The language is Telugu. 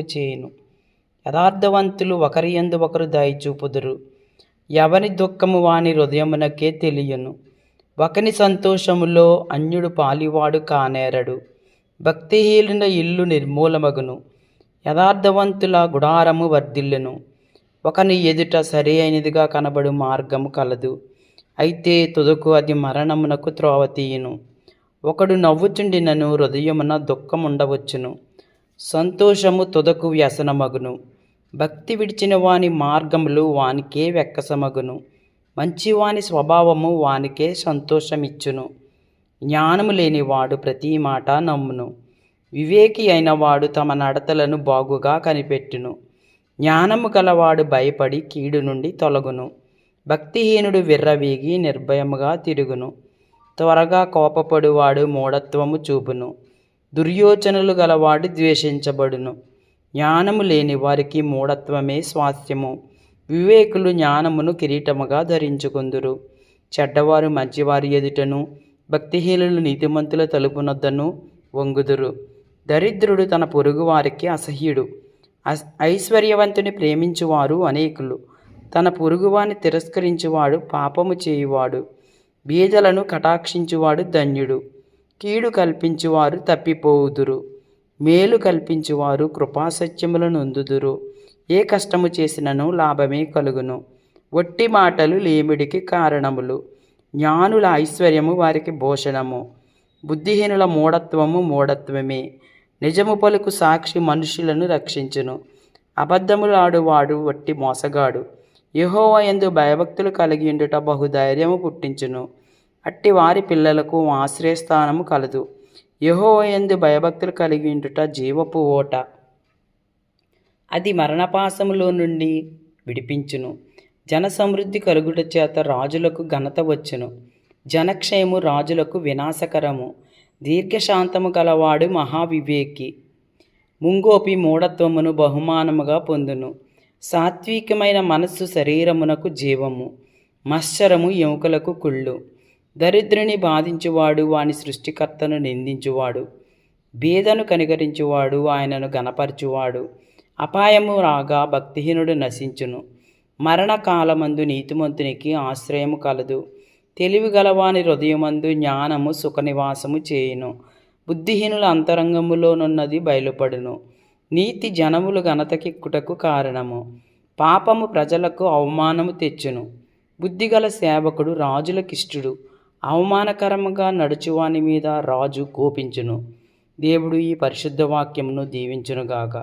చేయును. యథార్థవంతులు ఒకరి యందు ఒకరు దయ చూపుదురు. ఎవని దుఃఖము వాని హృదయమునకే తెలియను. ఒకని సంతోషములో అన్యుడు పాలివాడు కానేరడు. భక్తిహీనుల ఇల్లు నిర్మూలమగును. యథార్థవంతుల గుడారము వర్ధిల్లును. ఒకని ఎదుట సరి అయినదిగా కనబడు మార్గము కలదు, అయితే తుదకు అది మరణమునకు త్రోవ తీయును. ఒకడు నవ్వుచుండినను హృదయమున దుఃఖముండవచ్చును. సంతోషము తుదకు వ్యసనమగును. భక్తి విడిచిన వాని మార్గములు వానికే వెక్కసమగును. మంచివాని స్వభావము వానికే సంతోషమిచ్చును. జ్ఞానము లేనివాడు ప్రతి మాట నమ్మును. వివేకి అయినవాడు తమ నడతలను బాగుగా కనిపెట్టును. జ్ఞానము గలవాడు భయపడి కీడు నుండి తొలగును. భక్తిహీనుడు విర్రవీగి నిర్భయముగా తిరుగును. త్వరగా కోపపడువాడు మూఢత్వము చూపును. దుర్యోచనలు గలవాడు ద్వేషించబడును. జ్ఞానము లేని వారికి మూఢత్వమే స్వాస్థ్యము. వివేకులు జ్ఞానమును కిరీటముగా ధరించుకుందురు. చెడ్డవారు మంచివారి ఎదుటను, భక్తిహీనులు నీతిమంతుల తలుపునొద్దను వంగుదురు. దరిద్రుడు తన పొరుగు వారికి అసహ్యుడు. ఐశ్వర్యవంతుని ప్రేమించువారు అనేకులు. తన పొరుగువాని తిరస్కరించువాడు పాపము చేయువాడు. బీదలను కటాక్షించువాడు ధన్యుడు. కీడు కల్పించువారు తప్పిపోవుదురు. మేలు కల్పించువారు కృపాసత్యములను నొందుదురు. ఏ కష్టము చేసినను లాభమే కలుగును. ఒట్టి మాటలు లేమిడికి కారణములు. జ్ఞానుల ఐశ్వర్యము వారికి భూషణము. బుద్ధిహీనుల మూఢత్వము మూఢత్వమే. నిజము పలుకు సాక్షి మనుషులను రక్షించును. అబద్ధములాడువాడు వట్టి మోసగాడు. యెహోవా యందు భయభక్తులు కలిగి ఉండుట బహుధైర్యము పుట్టించును. అట్టి వారి పిల్లలకు ఆశ్రయస్థానము కలదు. యెహోవా యందు భయభక్తులు కలిగి ఉండుట జీవపు ఓట. అది మరణపాశములో నుండి విడిపించును. జన సమృద్ధి కలుగుట చేత రాజులకు ఘనత వచ్చును. జనక్షయము రాజులకు వినాశకరము. దీర్ఘశాంతము గలవాడు మహావివేకి. ముంగోపి మూఢత్వమును బహుమానముగా పొందును. సాత్వికమైన మనస్సు శరీరమునకు జీవము. మత్సరము ఎముకలకు కుళ్ళు. దరిద్రుని బాధించువాడు వాని సృష్టికర్తను నిందించువాడు. బీదను కనికరించువాడు ఆయనను గణపరచువాడు. అపాయము రాగా భక్తిహీనుడు నశించును. మరణకాలమందు నీతిమంతునికి ఆశ్రయము కలదు. తెలివి గలవాని హృదయమందు జ్ఞానము సుఖనివాసము చేయును. బుద్ధిహీనుల అంతరంగములోనున్నది బయలుపడును. నీతి జనములు ఘనతకెక్కుటకు కారణము. పాపము ప్రజలకు అవమానము తెచ్చును. బుద్ధిగల సేవకుడు రాజులకిష్టుడు. అవమానకరముగా నడుచువాని మీద రాజు కోపించును. దేవుడు ఈ పరిశుద్ధ వాక్యమును దీవించునుగాక.